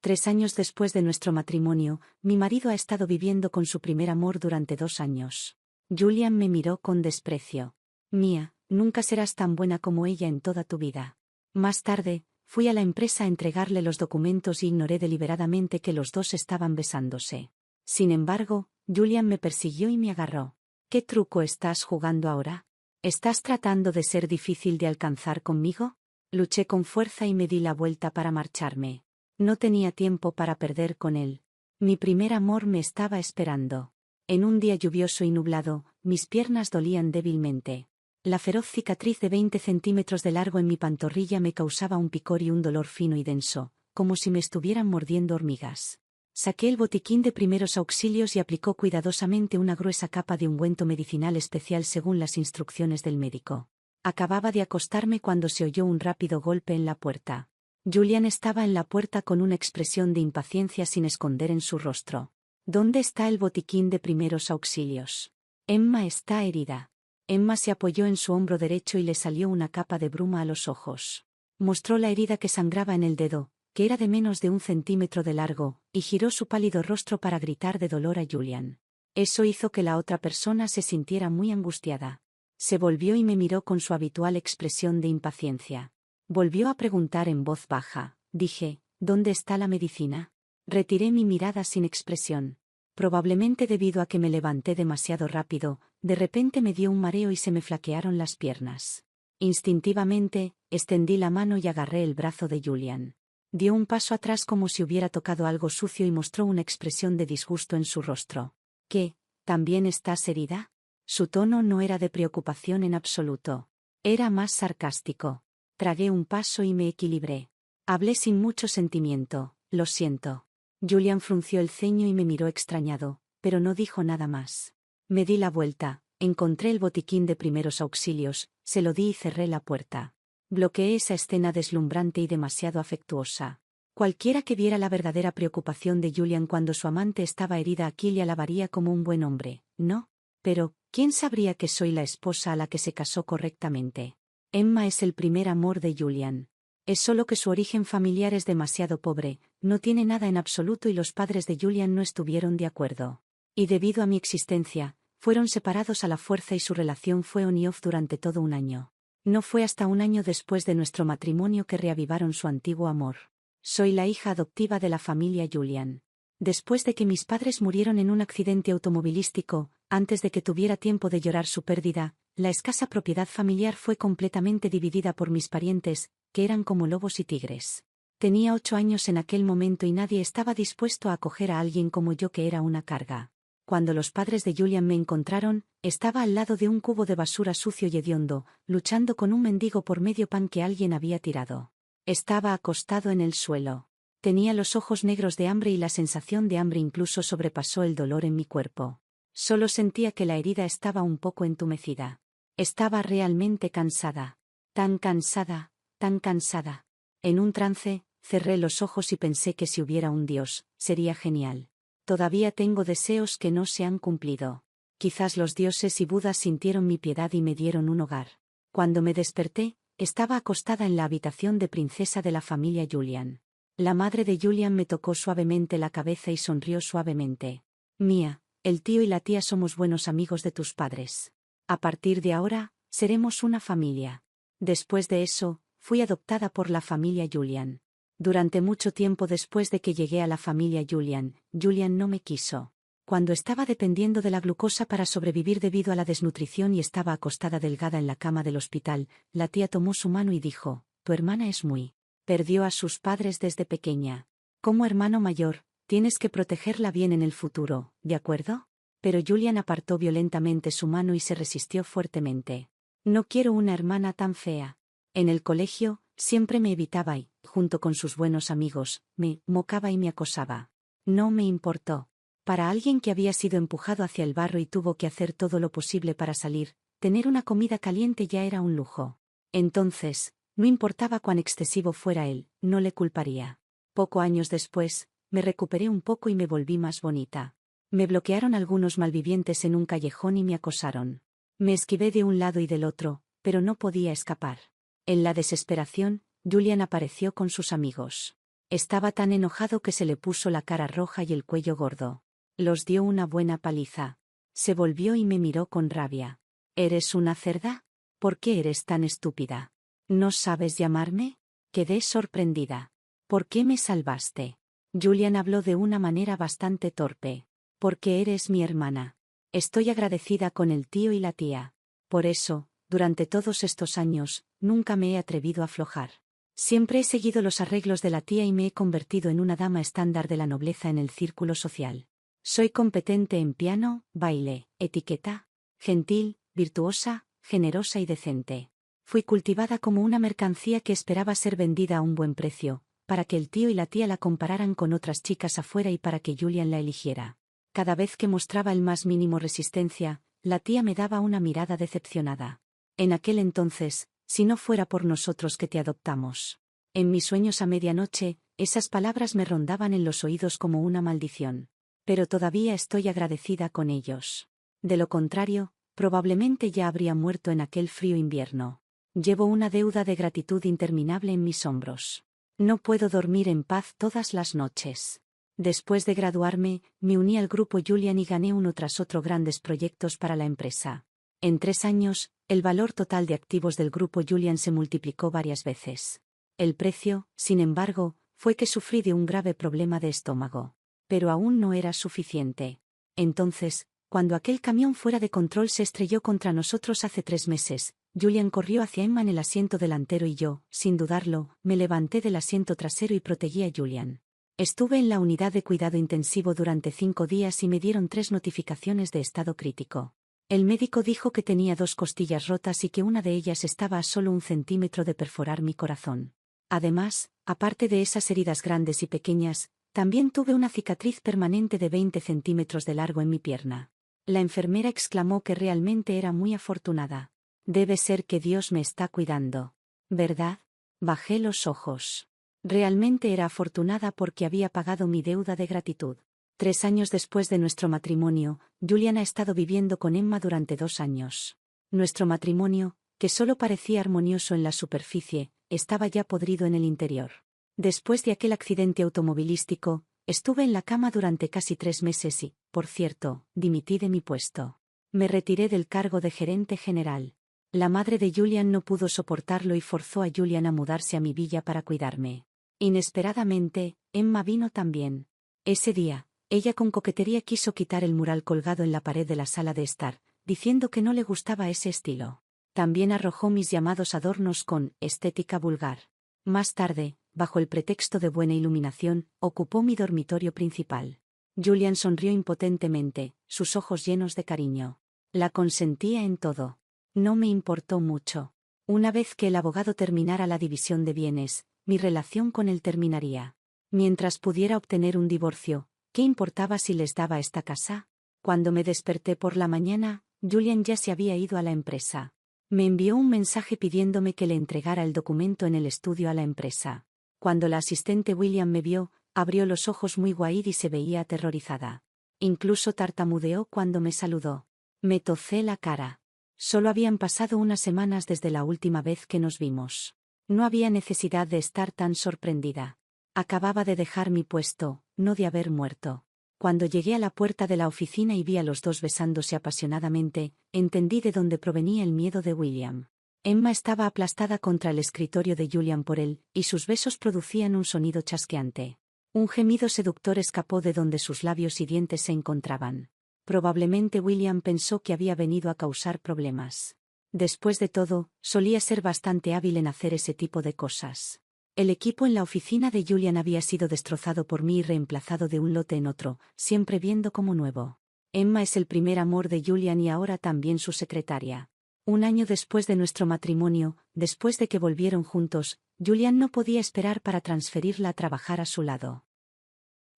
3 años después de nuestro matrimonio, mi marido ha estado viviendo con su primer amor durante 2 años. Julian me miró con desprecio. Mía, nunca serás tan buena como ella en toda tu vida. Más tarde, fui a la empresa a entregarle los documentos y ignoré deliberadamente que los dos estaban besándose. Sin embargo, Julian me persiguió y me agarró. ¿Qué truco estás jugando ahora? ¿Estás tratando de ser difícil de alcanzar conmigo? Luché con fuerza y me di la vuelta para marcharme. No tenía tiempo para perder con él. Mi primer amor me estaba esperando. En un día lluvioso y nublado, mis piernas dolían débilmente. La feroz cicatriz de 20 centímetros de largo en mi pantorrilla me causaba un picor y un dolor fino y denso, como si me estuvieran mordiendo hormigas. Saqué el botiquín de primeros auxilios y aplicó cuidadosamente una gruesa capa de ungüento medicinal especial según las instrucciones del médico. Acababa de acostarme cuando se oyó un rápido golpe en la puerta. Julian estaba en la puerta con una expresión de impaciencia sin esconder en su rostro. ¿Dónde está el botiquín de primeros auxilios? Emma está herida. Emma se apoyó en su hombro derecho y le salió una capa de bruma a los ojos. Mostró la herida que sangraba en el dedo, que era de menos de 1 centímetro de largo, y giró su pálido rostro para gritar de dolor a Julian. Eso hizo que la otra persona se sintiera muy angustiada. Se volvió y me miró con su habitual expresión de impaciencia. Volvió a preguntar en voz baja. Dije, ¿dónde está la medicina? Retiré mi mirada sin expresión. Probablemente debido a que me levanté demasiado rápido, de repente me dio un mareo y se me flaquearon las piernas. Instintivamente, extendí la mano y agarré el brazo de Julian. Dio un paso atrás como si hubiera tocado algo sucio y mostró una expresión de disgusto en su rostro. ¿Qué? ¿También estás herida? Su tono no era de preocupación en absoluto. Era más sarcástico. Tragué un paso y me equilibré. Hablé sin mucho sentimiento. Lo siento. Julian frunció el ceño y me miró extrañado, pero no dijo nada más. Me di la vuelta, encontré el botiquín de primeros auxilios, se lo di y cerré la puerta. Bloqueé esa escena deslumbrante y demasiado afectuosa. Cualquiera que viera la verdadera preocupación de Julian cuando su amante estaba herida aquí le alabaría como un buen hombre, ¿no? Pero, ¿quién sabría que soy la esposa a la que se casó correctamente? Emma es el primer amor de Julian. Es solo que su origen familiar es demasiado pobre, no tiene nada en absoluto y los padres de Julian no estuvieron de acuerdo. Y debido a mi existencia, fueron separados a la fuerza y su relación fue on y off durante todo un año. No fue hasta un año después de nuestro matrimonio que reavivaron su antiguo amor. Soy la hija adoptiva de la familia Julian. Después de que mis padres murieron en un accidente automovilístico, antes de que tuviera tiempo de llorar su pérdida, la escasa propiedad familiar fue completamente dividida por mis parientes, que eran como lobos y tigres. Tenía 8 años en aquel momento y nadie estaba dispuesto a acoger a alguien como yo que era una carga. Cuando los padres de Julian me encontraron, estaba al lado de un cubo de basura sucio y hediondo, luchando con un mendigo por medio pan que alguien había tirado. Estaba acostado en el suelo. Tenía los ojos negros de hambre y la sensación de hambre incluso sobrepasó el dolor en mi cuerpo. Solo sentía que la herida estaba un poco entumecida. Estaba realmente cansada. Tan cansada, tan cansada. En un trance, cerré los ojos y pensé que si hubiera un Dios, sería genial. Todavía tengo deseos que no se han cumplido. Quizás los dioses y Budas sintieron mi piedad y me dieron un hogar. Cuando me desperté, estaba acostada en la habitación de princesa de la familia Julian. La madre de Julian me tocó suavemente la cabeza y sonrió suavemente. Mía, el tío y la tía somos buenos amigos de tus padres. A partir de ahora, seremos una familia. Después de eso, fui adoptada por la familia Julian. Durante mucho tiempo después de que llegué a la familia Julian, Julian no me quiso. Cuando estaba dependiendo de la glucosa para sobrevivir debido a la desnutrición y estaba acostada delgada en la cama del hospital, la tía tomó su mano y dijo, tu hermana es muy. Perdió a sus padres desde pequeña. Como hermano mayor, tienes que protegerla bien en el futuro, ¿de acuerdo? Pero Julian apartó violentamente su mano y se resistió fuertemente. No quiero una hermana tan fea. En el colegio, siempre me evitaba y, junto con sus buenos amigos, me mocaba y me acosaba. No me importó. Para alguien que había sido empujado hacia el barro y tuvo que hacer todo lo posible para salir, tener una comida caliente ya era un lujo. Entonces, no importaba cuán excesivo fuera él, no le culparía. Pocos años después, me recuperé un poco y me volví más bonita. Me bloquearon algunos malvivientes en un callejón y me acosaron. Me esquivé de un lado y del otro, pero no podía escapar. En la desesperación, Julian apareció con sus amigos. Estaba tan enojado que se le puso la cara roja y el cuello gordo. Los dio una buena paliza. Se volvió y me miró con rabia. ¿Eres una cerda? ¿Por qué eres tan estúpida? ¿No sabes llamarme? Quedé sorprendida. ¿Por qué me salvaste? Julian habló de una manera bastante torpe. Porque eres mi hermana. Estoy agradecida con el tío y la tía. Por eso, durante todos estos años, nunca me he atrevido a aflojar. Siempre he seguido los arreglos de la tía y me he convertido en una dama estándar de la nobleza en el círculo social. Soy competente en piano, baile, etiqueta, gentil, virtuosa, generosa y decente. Fui cultivada como una mercancía que esperaba ser vendida a un buen precio, para que el tío y la tía la compararan con otras chicas afuera y para que Julian la eligiera. Cada vez que mostraba el más mínimo resistencia, la tía me daba una mirada decepcionada. En aquel entonces, si no fuera por nosotros que te adoptamos. En mis sueños a medianoche, esas palabras me rondaban en los oídos como una maldición. Pero todavía estoy agradecida con ellos. De lo contrario, probablemente ya habría muerto en aquel frío invierno. Llevo una deuda de gratitud interminable en mis hombros. No puedo dormir en paz todas las noches. Después de graduarme, me uní al grupo Julian y gané uno tras otro grandes proyectos para la empresa. En 3 años, el valor total de activos del grupo Julian se multiplicó varias veces. El precio, sin embargo, fue que sufrí de un grave problema de estómago. Pero aún no era suficiente. Entonces, cuando aquel camión fuera de control se estrelló contra nosotros hace 3 meses, Julian corrió hacia Emma en el asiento delantero y yo, sin dudarlo, me levanté del asiento trasero y protegí a Julian. Estuve en la unidad de cuidado intensivo durante 5 días y me dieron 3 notificaciones de estado crítico. El médico dijo que tenía 2 costillas rotas y que una de ellas estaba a solo 1 centímetro de perforar mi corazón. Además, aparte de esas heridas grandes y pequeñas, también tuve una cicatriz permanente de 20 centímetros de largo en mi pierna. La enfermera exclamó que realmente era muy afortunada. Debe ser que Dios me está cuidando. ¿Verdad? Bajé los ojos. Realmente era afortunada porque había pagado mi deuda de gratitud. 3 años después de nuestro matrimonio, Julian ha estado viviendo con Emma durante 2 años. Nuestro matrimonio, que solo parecía armonioso en la superficie, estaba ya podrido en el interior. Después de aquel accidente automovilístico, estuve en la cama durante casi 3 meses y, por cierto, dimití de mi puesto. Me retiré del cargo de gerente general. La madre de Julian no pudo soportarlo y forzó a Julian a mudarse a mi villa para cuidarme. Inesperadamente, Emma vino también. Ese día, ella con coquetería quiso quitar el mural colgado en la pared de la sala de estar, diciendo que no le gustaba ese estilo. También arrojó mis llamados adornos con estética vulgar. Más tarde, bajo el pretexto de buena iluminación, ocupó mi dormitorio principal. Julian sonrió impotentemente, sus ojos llenos de cariño. La consentía en todo. No me importó mucho. Una vez que el abogado terminara la división de bienes, mi relación con él terminaría. Mientras pudiera obtener un divorcio, ¿qué importaba si les daba esta casa? Cuando me desperté por la mañana, Julian ya se había ido a la empresa. Me envió un mensaje pidiéndome que le entregara el documento en el estudio a la empresa. Cuando la asistente William me vio, abrió los ojos muy guaid y se veía aterrorizada. Incluso tartamudeó cuando me saludó. Me tocé la cara. Solo habían pasado unas semanas desde la última vez que nos vimos. No había necesidad de estar tan sorprendida. Acababa de dejar mi puesto, no de haber muerto. Cuando llegué a la puerta de la oficina y vi a los dos besándose apasionadamente, entendí de dónde provenía el miedo de William. Emma estaba aplastada contra el escritorio de Julian por él, y sus besos producían un sonido chasqueante. Un gemido seductor escapó de donde sus labios y dientes se encontraban. Probablemente William pensó que había venido a causar problemas. Después de todo, solía ser bastante hábil en hacer ese tipo de cosas. El equipo en la oficina de Julian había sido destrozado por mí y reemplazado de un lote en otro, siempre viendo como nuevo. Emma es el primer amor de Julian y ahora también su secretaria. 1 año después de nuestro matrimonio, después de que volvieron juntos, Julian no podía esperar para transferirla a trabajar a su lado.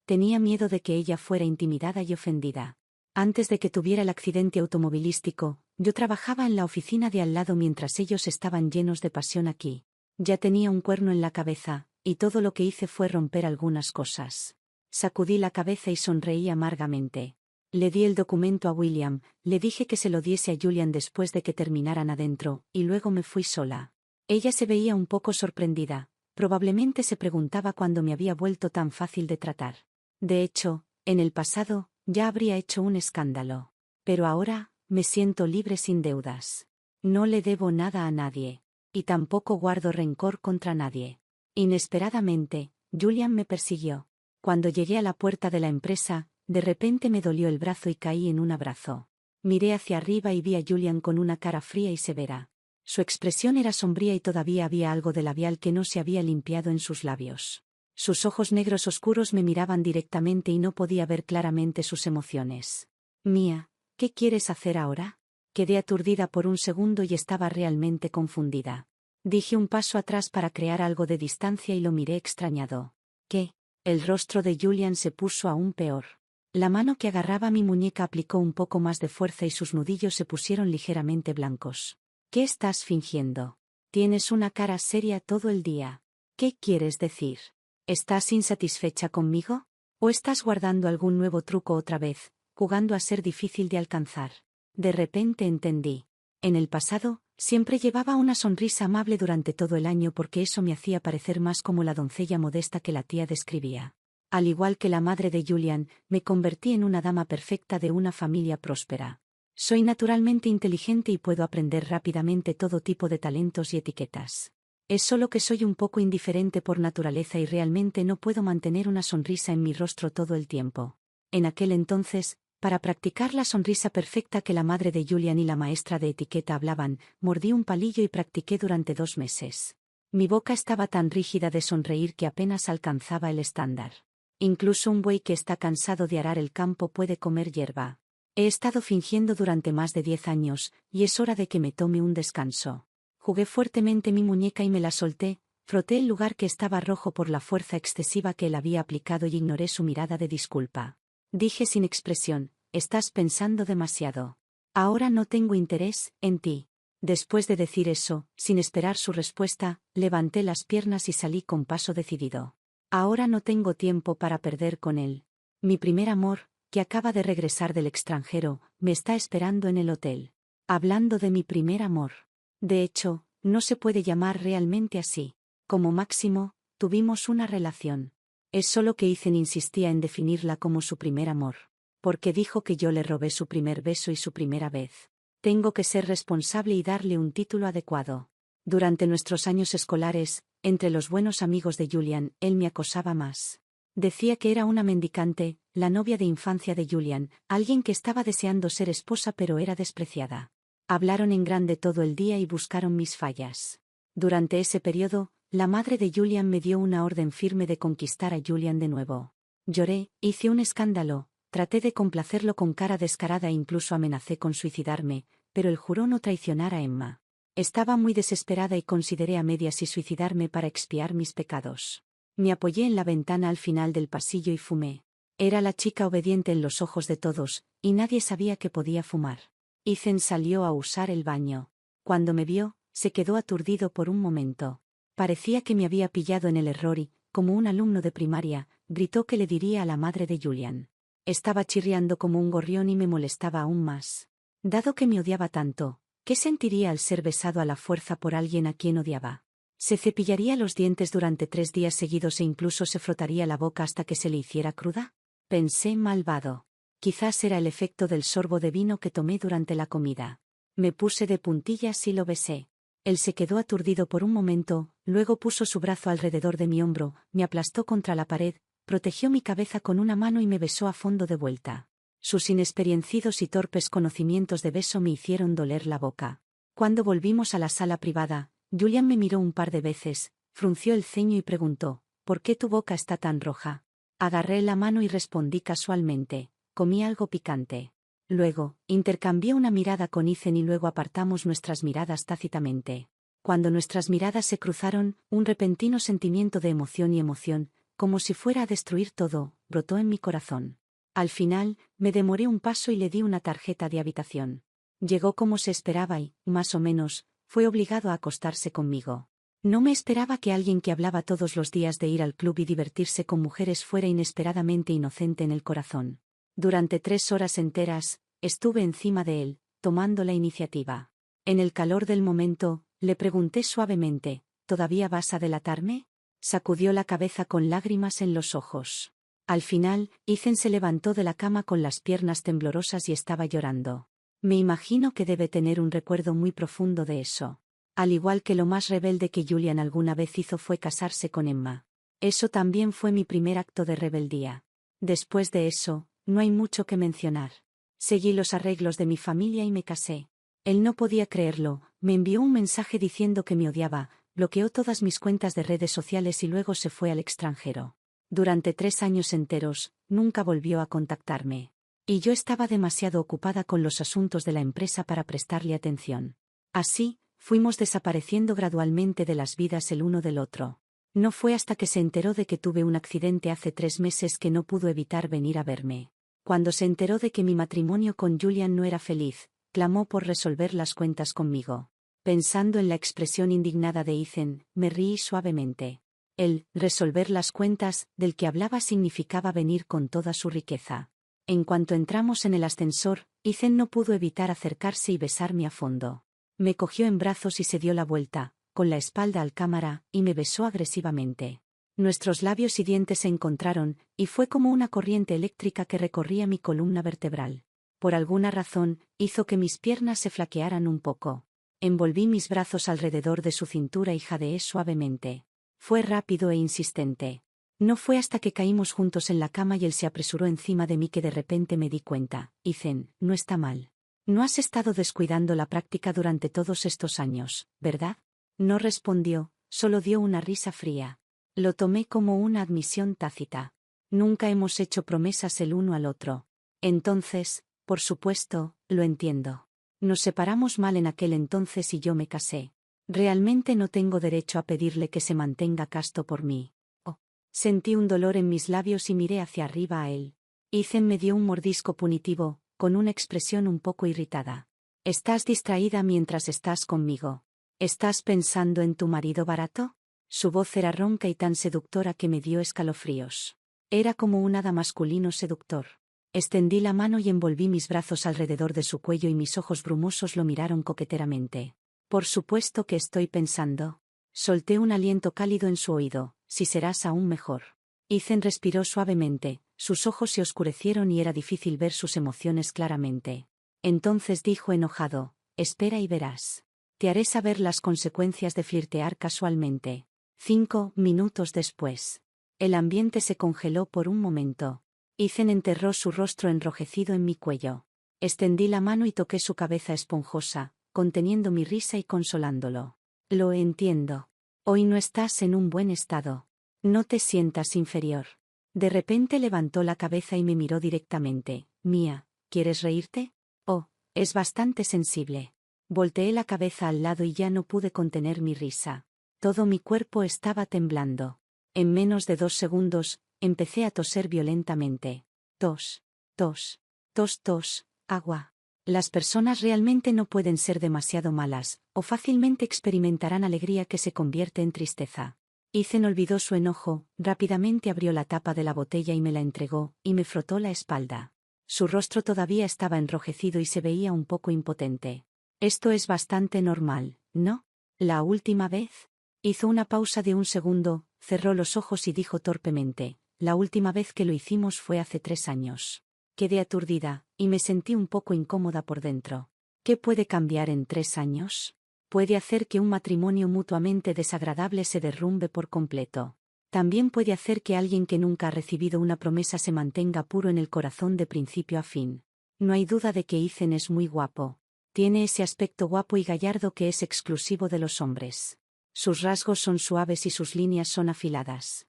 Tenía miedo de que ella fuera intimidada y ofendida. Antes de que tuviera el accidente automovilístico, yo trabajaba en la oficina de al lado mientras ellos estaban llenos de pasión aquí. Ya tenía un cuerno en la cabeza, y todo lo que hice fue romper algunas cosas. Sacudí la cabeza y sonreí amargamente. Le di el documento a William, le dije que se lo diese a Julian después de que terminaran adentro, y luego me fui sola. Ella se veía un poco sorprendida, Probablemente se preguntaba cuándo me había vuelto tan fácil de tratar. De hecho, en el pasado, ya habría hecho un escándalo. Pero ahora, me siento libre sin deudas. No le debo nada a nadie. Y tampoco guardo rencor contra nadie. Inesperadamente, Julian me persiguió. Cuando llegué a la puerta de la empresa, de repente me dolió el brazo y caí en un abrazo. Miré hacia arriba y vi a Julian con una cara fría y severa. Su expresión era sombría y todavía había algo de labial que no se había limpiado en sus labios. Sus ojos negros oscuros me miraban directamente y no podía ver claramente sus emociones. Mía, ¿qué quieres hacer ahora? Quedé aturdida por un segundo y estaba realmente confundida. Dije un paso atrás para crear algo de distancia y lo miré extrañado. ¿Qué? El rostro de Julian se puso aún peor. La mano que agarraba mi muñeca aplicó un poco más de fuerza y sus nudillos se pusieron ligeramente blancos. ¿Qué estás fingiendo? Tienes una cara seria todo el día. ¿Qué quieres decir? ¿Estás insatisfecha conmigo? ¿O estás guardando algún nuevo truco otra vez, jugando a ser difícil de alcanzar? De repente entendí. En el pasado, siempre llevaba una sonrisa amable durante todo el año porque eso me hacía parecer más como la doncella modesta que la tía describía. Al igual que la madre de Julian, me convertí en una dama perfecta de una familia próspera. Soy naturalmente inteligente y puedo aprender rápidamente todo tipo de talentos y etiquetas. Es solo que soy un poco indiferente por naturaleza y realmente no puedo mantener una sonrisa en mi rostro todo el tiempo. En aquel entonces, para practicar la sonrisa perfecta que la madre de Julian y la maestra de etiqueta hablaban, mordí un palillo y practiqué durante 2 meses. Mi boca estaba tan rígida de sonreír que apenas alcanzaba el estándar. Incluso un buey que está cansado de arar el campo puede comer hierba. He estado fingiendo durante más de 10 años, y es hora de que me tome un descanso. Jugué fuertemente mi muñeca y me la solté, froté el lugar que estaba rojo por la fuerza excesiva que él había aplicado y ignoré su mirada de disculpa. Dije sin expresión, estás pensando demasiado. Ahora no tengo interés en ti. Después de decir eso, sin esperar su respuesta, levanté las piernas y salí con paso decidido. Ahora no tengo tiempo para perder con él. Mi primer amor, que acaba de regresar del extranjero, me está esperando en el hotel. Hablando de mi primer amor. De hecho, no se puede llamar realmente así. Como máximo, tuvimos una relación. Es solo que Ethan insistía en definirla como su primer amor. Porque dijo que yo le robé su primer beso y su primera vez. Tengo que ser responsable y darle un título adecuado. Durante nuestros años escolares, entre los buenos amigos de Julian, él me acosaba más. Decía que era una mendicante, la novia de infancia de Julian, alguien que estaba deseando ser esposa pero era despreciada. Hablaron en grande todo el día y buscaron mis fallas. Durante ese periodo, la madre de Julian me dio una orden firme de conquistar a Julian de nuevo. Lloré, hice un escándalo, traté de complacerlo con cara descarada e incluso amenacé con suicidarme, pero él juró no traicionar a Emma. Estaba muy desesperada y consideré a medias si suicidarme para expiar mis pecados. Me apoyé en la ventana al final del pasillo y fumé. Era la chica obediente en los ojos de todos, y nadie sabía que podía fumar. Ethan salió a usar el baño. Cuando me vio, se quedó aturdido por un momento. Parecía que me había pillado en el error y, como un alumno de primaria, gritó que le diría a la madre de Julian. Estaba chirriando como un gorrión y me molestaba aún más. Dado que me odiaba tanto, ¿qué sentiría al ser besado a la fuerza por alguien a quien odiaba? Se cepillaría los dientes durante 3 días seguidos e incluso se frotaría la boca hasta que se le hiciera cruda. Pensé malvado. Quizás era el efecto del sorbo de vino que tomé durante la comida. Me puse de puntillas y lo besé. Él se quedó aturdido por un momento, luego puso su brazo alrededor de mi hombro, me aplastó contra la pared, protegió mi cabeza con una mano y me besó a fondo de vuelta. Sus inexperienciados y torpes conocimientos de beso me hicieron doler la boca. Cuando volvimos a la sala privada, Julian me miró un par de veces, frunció el ceño y preguntó, ¿por qué tu boca está tan roja? Agarré la mano y respondí casualmente, comí algo picante. Luego, intercambié una mirada con Ethan y luego apartamos nuestras miradas tácitamente. Cuando nuestras miradas se cruzaron, un repentino sentimiento de emoción, como si fuera a destruir todo, brotó en mi corazón. Al final, me demoré un paso y le di una tarjeta de habitación. Llegó como se esperaba y, más o menos, fue obligado a acostarse conmigo. No me esperaba que alguien que hablaba todos los días de ir al club y divertirse con mujeres fuera inesperadamente inocente en el corazón. Durante 3 horas enteras, estuve encima de él, tomando la iniciativa. En el calor del momento, le pregunté suavemente, ¿todavía vas a delatarme? Sacudió la cabeza con lágrimas en los ojos. Al final, Ethan se levantó de la cama con las piernas temblorosas y estaba llorando. Me imagino que debe tener un recuerdo muy profundo de eso. Al igual que lo más rebelde que Julian alguna vez hizo fue casarse con Emma. Eso también fue mi primer acto de rebeldía. Después de eso, no hay mucho que mencionar. Seguí los arreglos de mi familia y me casé. Él no podía creerlo, me envió un mensaje diciendo que me odiaba, bloqueó todas mis cuentas de redes sociales y luego se fue al extranjero. Durante 3 años enteros, nunca volvió a contactarme. Y yo estaba demasiado ocupada con los asuntos de la empresa para prestarle atención. Así, fuimos desapareciendo gradualmente de las vidas el uno del otro. No fue hasta que se enteró de que tuve un accidente hace 3 meses que no pudo evitar venir a verme. Cuando se enteró de que mi matrimonio con Julian no era feliz, clamó por resolver las cuentas conmigo. Pensando en la expresión indignada de Ethan, me reí suavemente. El resolver las cuentas del que hablaba significaba venir con toda su riqueza. En cuanto entramos en el ascensor, Ethan no pudo evitar acercarse y besarme a fondo. Me cogió en brazos y se dio la vuelta, con la espalda al cámara, y me besó agresivamente. Nuestros labios y dientes se encontraron, y fue como una corriente eléctrica que recorría mi columna vertebral. Por alguna razón, hizo que mis piernas se flaquearan un poco. Envolví mis brazos alrededor de su cintura y jadeé suavemente. Fue rápido e insistente. No fue hasta que caímos juntos en la cama y él se apresuró encima de mí que de repente me di cuenta. Ethan, no está mal. No has estado descuidando la práctica durante todos estos años, ¿verdad? No respondió, solo dio una risa fría. Lo tomé como una admisión tácita. Nunca hemos hecho promesas el uno al otro. Entonces, por supuesto, lo entiendo. Nos separamos mal en aquel entonces y yo me casé. Realmente no tengo derecho a pedirle que se mantenga casto por mí. Oh. Sentí un dolor en mis labios y miré hacia arriba a él. Ethan me dio un mordisco punitivo, con una expresión un poco irritada. Estás distraída mientras estás conmigo. ¿Estás pensando en tu marido barato? Su voz era ronca y tan seductora que me dio escalofríos. Era como un hada masculino seductor. Extendí la mano y envolví mis brazos alrededor de su cuello y mis ojos brumosos lo miraron coqueteramente. Por supuesto que estoy pensando. Solté un aliento cálido en su oído, si serás aún mejor. Ethan respiró suavemente, sus ojos se oscurecieron y era difícil ver sus emociones claramente. Entonces dijo enojado, espera y verás. Te haré saber las consecuencias de flirtear casualmente. 5 minutos después. El ambiente se congeló por un momento. Ethan enterró su rostro enrojecido en mi cuello. Extendí la mano y toqué su cabeza esponjosa, conteniendo mi risa y consolándolo. Lo entiendo. Hoy no estás en un buen estado. No te sientas inferior. De repente levantó la cabeza y me miró directamente. Mía, ¿quieres reírte? Oh, es bastante sensible. Volteé la cabeza al lado y ya no pude contener mi risa. Todo mi cuerpo estaba temblando. En menos de 2 segundos, empecé a toser violentamente. Tos, tos, tos, tos, agua. Las personas realmente no pueden ser demasiado malas, o fácilmente experimentarán alegría que se convierte en tristeza. Ethan olvidó su enojo, rápidamente abrió la tapa de la botella y me la entregó, y me frotó la espalda. Su rostro todavía estaba enrojecido y se veía un poco impotente. Esto es bastante normal, ¿no? ¿La última vez? Hizo una pausa de un segundo, cerró los ojos y dijo torpemente, la última vez que lo hicimos fue hace 3 años. Quedé aturdida, y me sentí un poco incómoda por dentro. ¿Qué puede cambiar en 3 años? Puede hacer que un matrimonio mutuamente desagradable se derrumbe por completo. También puede hacer que alguien que nunca ha recibido una promesa se mantenga puro en el corazón de principio a fin. No hay duda de que Ethan es muy guapo. Tiene ese aspecto guapo y gallardo que es exclusivo de los hombres. Sus rasgos son suaves y sus líneas son afiladas.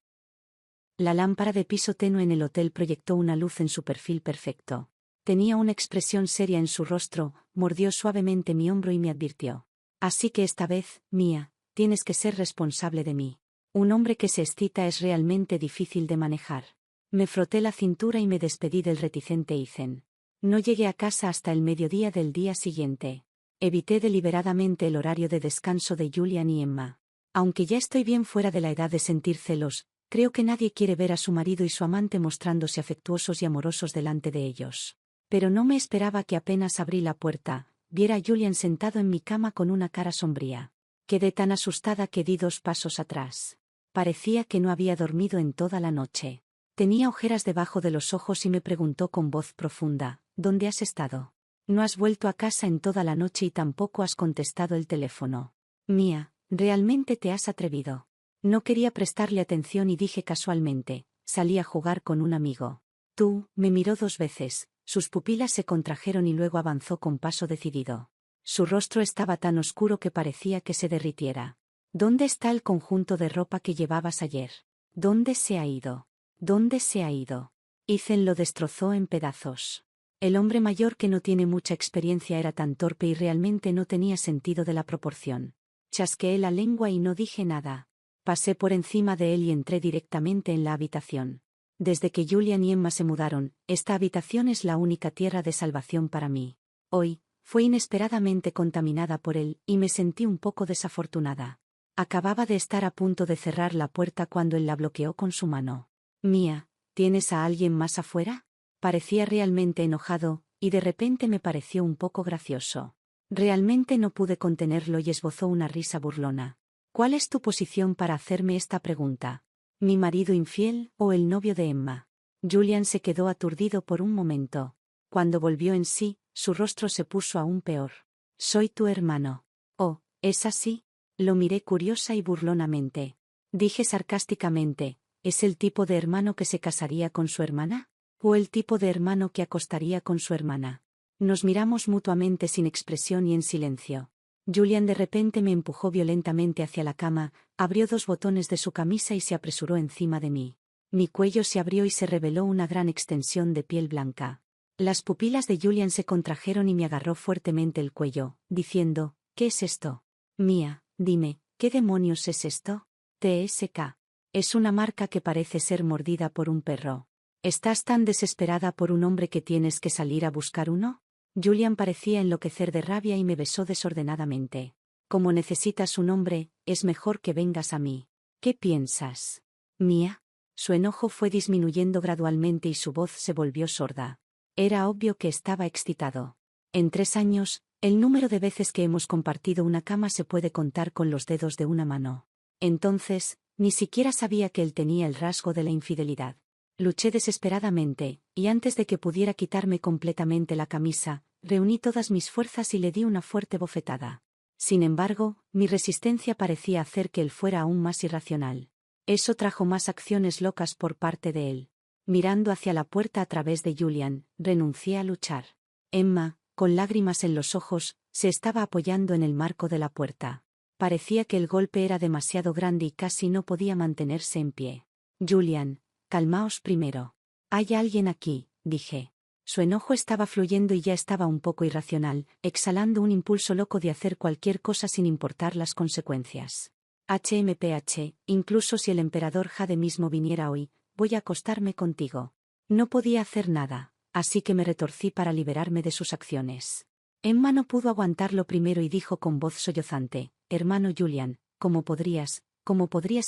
La lámpara de piso tenue en el hotel proyectó una luz en su perfil perfecto. Tenía una expresión seria en su rostro, mordió suavemente mi hombro y me advirtió. Así que esta vez, Mía, tienes que ser responsable de mí. Un hombre que se excita es realmente difícil de manejar. Me froté la cintura y me despedí del reticente Ethan. No llegué a casa hasta el mediodía del día siguiente. Evité deliberadamente el horario de descanso de Julian y Emma. Aunque ya estoy bien fuera de la edad de sentir celos, creo que nadie quiere ver a su marido y su amante mostrándose afectuosos y amorosos delante de ellos. Pero no me esperaba que apenas abrí la puerta, viera a Julian sentado en mi cama con una cara sombría. Quedé tan asustada que di 2 pasos atrás. Parecía que no había dormido en toda la noche. Tenía ojeras debajo de los ojos y me preguntó con voz profunda, ¿dónde has estado? No has vuelto a casa en toda la noche y tampoco has contestado el teléfono. Mía, ¿realmente te has atrevido? No quería prestarle atención y dije casualmente, salí a jugar con un amigo. Tú, me miró 2 veces, sus pupilas se contrajeron y luego avanzó con paso decidido. Su rostro estaba tan oscuro que parecía que se derritiera. ¿Dónde está el conjunto de ropa que llevabas ayer? ¿Dónde se ha ido? ¿Dónde se ha ido? Ethan lo destrozó en pedazos. El hombre mayor que no tiene mucha experiencia era tan torpe y realmente no tenía sentido de la proporción. Chasqueé la lengua y no dije nada. Pasé por encima de él y entré directamente en la habitación. Desde que Julian y Emma se mudaron, esta habitación es la única tierra de salvación para mí. Hoy, fue inesperadamente contaminada por él, y me sentí un poco desafortunada. Acababa de estar a punto de cerrar la puerta cuando él la bloqueó con su mano. Mía, ¿tienes a alguien más afuera? Parecía realmente enojado, y de repente me pareció un poco gracioso. Realmente no pude contenerlo y esbozó una risa burlona. ¿Cuál es tu posición para hacerme esta pregunta? ¿Mi marido infiel o el novio de Emma? Julian se quedó aturdido por un momento. Cuando volvió en sí, su rostro se puso aún peor. Soy tu hermano. Oh, ¿es así? Lo miré curiosa y burlonamente. Dije sarcásticamente, ¿es el tipo de hermano que se casaría con su hermana? ¿O el tipo de hermano que acostaría con su hermana? Nos miramos mutuamente sin expresión y en silencio. Julian de repente me empujó violentamente hacia la cama, abrió 2 botones de su camisa y se apresuró encima de mí. Mi cuello se abrió y se reveló una gran extensión de piel blanca. Las pupilas de Julian se contrajeron y me agarró fuertemente el cuello, diciendo, ¿qué es esto? Mía, dime, ¿qué demonios es esto? TSK. Es una marca que parece ser mordida por un perro. ¿Estás tan desesperada por un hombre que tienes que salir a buscar uno? Julian parecía enloquecer de rabia y me besó desordenadamente. Como necesitas un hombre, es mejor que vengas a mí. ¿Qué piensas? Mía. Su enojo fue disminuyendo gradualmente y su voz se volvió sorda. Era obvio que estaba excitado. En 3 años, el número de veces que hemos compartido una cama se puede contar con los dedos de una mano. Entonces, ni siquiera sabía que él tenía el rasgo de la infidelidad. Luché desesperadamente, y antes de que pudiera quitarme completamente la camisa, reuní todas mis fuerzas y le di una fuerte bofetada. Sin embargo, mi resistencia parecía hacer que él fuera aún más irracional. Eso trajo más acciones locas por parte de él. Mirando hacia la puerta a través de Julian, renuncié a luchar. Emma, con lágrimas en los ojos, se estaba apoyando en el marco de la puerta. Parecía que el golpe era demasiado grande y casi no podía mantenerse en pie. Julian, calmaos primero. Hay alguien aquí, dije. Su enojo estaba fluyendo y ya estaba un poco irracional, exhalando un impulso loco de hacer cualquier cosa sin importar las consecuencias. HMPH, incluso si el emperador Jade mismo viniera hoy, voy a acostarme contigo. No podía hacer nada, así que me retorcí para liberarme de sus acciones. Emma no pudo aguantarlo primero y dijo con voz sollozante, hermano Julian, ¿cómo podrías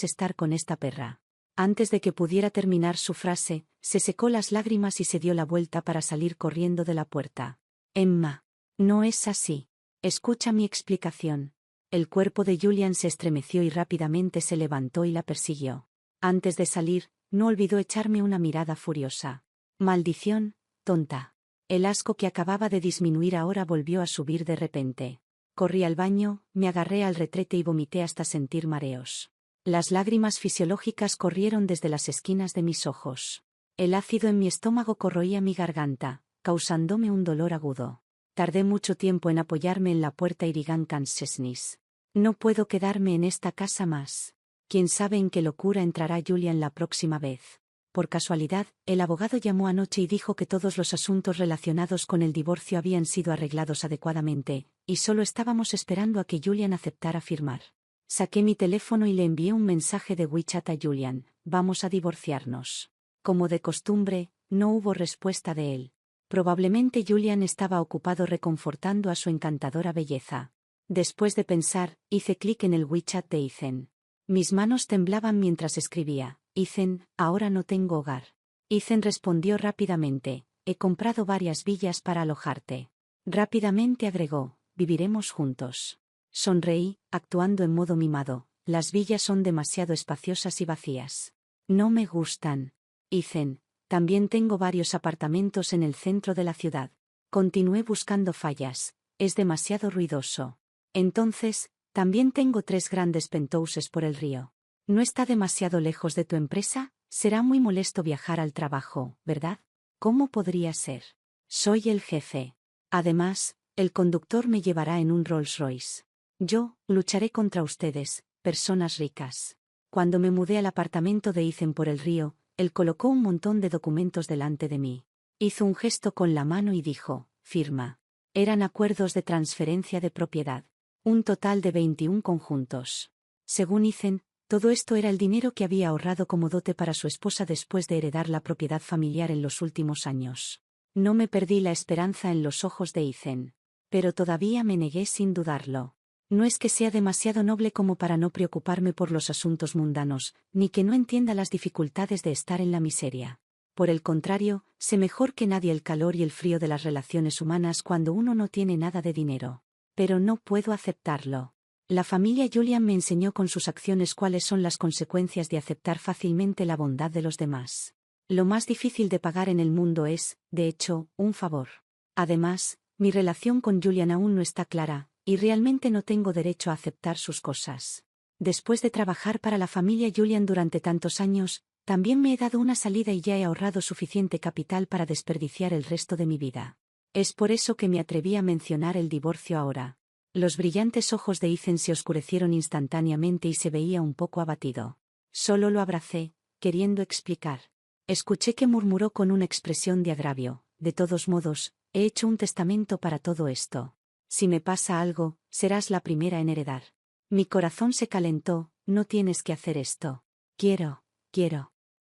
estar con esta perra? Antes de que pudiera terminar su frase, se secó las lágrimas y se dio la vuelta para salir corriendo de la puerta. Emma, no es así. Escucha mi explicación. El cuerpo de Julian se estremeció y rápidamente se levantó y la persiguió. Antes de salir, no olvidó echarme una mirada furiosa. Maldición, tonta. El asco que acababa de disminuir ahora volvió a subir de repente. Corrí al baño, me agarré al retrete y vomité hasta sentir mareos. Las lágrimas fisiológicas corrieron desde las esquinas de mis ojos. El ácido en mi estómago corroía mi garganta, causándome un dolor agudo. Tardé mucho tiempo en apoyarme en la puerta Irigan Kansesnis. No puedo quedarme en esta casa más. ¿Quién sabe en qué locura entrará Julian la próxima vez? Por casualidad, el abogado llamó anoche y dijo que todos los asuntos relacionados con el divorcio habían sido arreglados adecuadamente, y solo estábamos esperando a que Julian aceptara firmar. Saqué mi teléfono y le envié un mensaje de WeChat a Julian, vamos a divorciarnos. Como de costumbre, no hubo respuesta de él. Probablemente Julian estaba ocupado reconfortando a su encantadora belleza. Después de pensar, hice clic en el WeChat de Ethan. Mis manos temblaban mientras escribía, Ethan, ahora no tengo hogar. Ethan respondió rápidamente, he comprado varias villas para alojarte. Rápidamente agregó, viviremos juntos. Sonreí, actuando en modo mimado, las villas son demasiado espaciosas y vacías. No me gustan. Ethan, también tengo varios apartamentos en el centro de la ciudad. Continué buscando fallas. Es demasiado ruidoso. Entonces, también tengo 3 grandes penthouses por el río. ¿No está demasiado lejos de tu empresa? Será muy molesto viajar al trabajo, ¿verdad? ¿Cómo podría ser? Soy el jefe. Además, el conductor me llevará en un Rolls Royce. Yo lucharé contra ustedes, personas ricas. Cuando me mudé al apartamento de Ethan por el río, él colocó un montón de documentos delante de mí. Hizo un gesto con la mano y dijo, firma. Eran acuerdos de transferencia de propiedad. Un total de 21 conjuntos. Según Ethan, todo esto era el dinero que había ahorrado como dote para su esposa después de heredar la propiedad familiar en los últimos años. No me perdí la esperanza en los ojos de Ethan. Pero todavía me negué sin dudarlo. No es que sea demasiado noble como para no preocuparme por los asuntos mundanos, ni que no entienda las dificultades de estar en la miseria. Por el contrario, sé mejor que nadie el calor y el frío de las relaciones humanas cuando uno no tiene nada de dinero. Pero no puedo aceptarlo. La familia Julian me enseñó con sus acciones cuáles son las consecuencias de aceptar fácilmente la bondad de los demás. Lo más difícil de pagar en el mundo es, de hecho, un favor. Además, mi relación con Julian aún no está clara, y realmente no tengo derecho a aceptar sus cosas. Después de trabajar para la familia Julian durante tantos años, también me he dado una salida y ya he ahorrado suficiente capital para desperdiciar el resto de mi vida. Es por eso que me atreví a mencionar el divorcio ahora. Los brillantes ojos de Ethan se oscurecieron instantáneamente y se veía un poco abatido. Solo lo abracé, queriendo explicar. Escuché que murmuró con una expresión de agravio. De todos modos, he hecho un testamento para todo esto. Si me pasa algo, serás la primera en heredar. Mi corazón se calentó, no tienes que hacer esto. Quiero.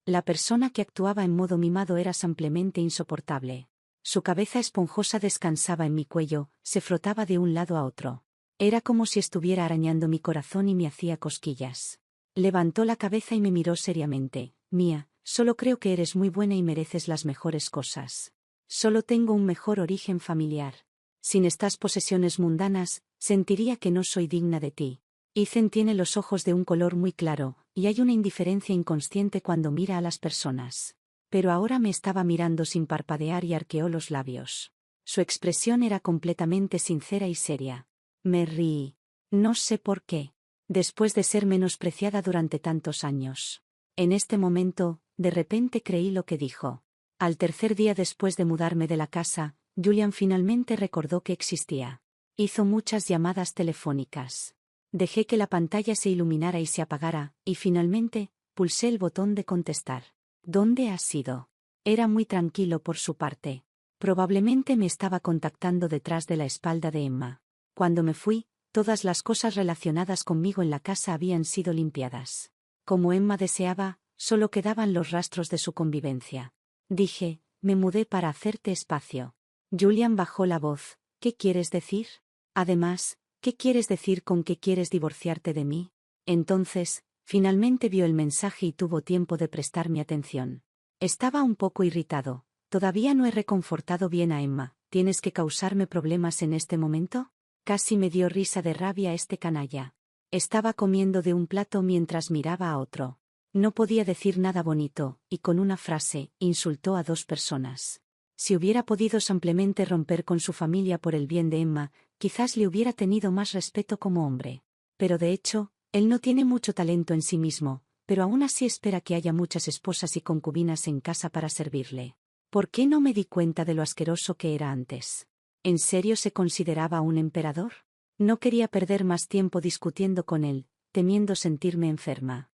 La persona que actuaba en modo mimado era simplemente insoportable. Su cabeza esponjosa descansaba en mi cuello, se frotaba de un lado a otro. Era como si estuviera arañando mi corazón y me hacía cosquillas. Levantó la cabeza y me miró seriamente. Mía, solo creo que eres muy buena y mereces las mejores cosas. Solo tengo un mejor origen familiar. Sin estas posesiones mundanas, sentiría que no soy digna de ti. Ethan tiene los ojos de un color muy claro, y hay una indiferencia inconsciente cuando mira a las personas. Pero ahora me estaba mirando sin parpadear y arqueó los labios. Su expresión era completamente sincera y seria. Me reí. No sé por qué. Después de ser menospreciada durante tantos años. En este momento, de repente creí lo que dijo. Al tercer día después de mudarme de la casa, Julian finalmente recordó que existía. Hizo muchas llamadas telefónicas. Dejé que la pantalla se iluminara y se apagara, y finalmente, pulsé el botón de contestar. ¿Dónde has ido? Era muy tranquilo por su parte. Probablemente me estaba contactando detrás de la espalda de Emma. Cuando me fui, todas las cosas relacionadas conmigo en la casa habían sido limpiadas. Como Emma deseaba, solo quedaban los rastros de su convivencia. Dije, me mudé para hacerte espacio. Julian bajó la voz. ¿Qué quieres decir? Además, ¿qué quieres decir con que quieres divorciarte de mí? Entonces, finalmente vio el mensaje y tuvo tiempo de prestarme atención. Estaba un poco irritado. Todavía no he reconfortado bien a Emma. ¿Tienes que causarme problemas en este momento? Casi me dio risa de rabia este canalla. Estaba comiendo de un plato mientras miraba a otro. No podía decir nada bonito, y con una frase, insultó a 2 personas. Si hubiera podido simplemente romper con su familia por el bien de Emma, quizás le hubiera tenido más respeto como hombre. Pero de hecho, él no tiene mucho talento en sí mismo, pero aún así espera que haya muchas esposas y concubinas en casa para servirle. ¿Por qué no me di cuenta de lo asqueroso que era antes? ¿En serio se consideraba un emperador? No quería perder más tiempo discutiendo con él, temiendo sentirme enferma.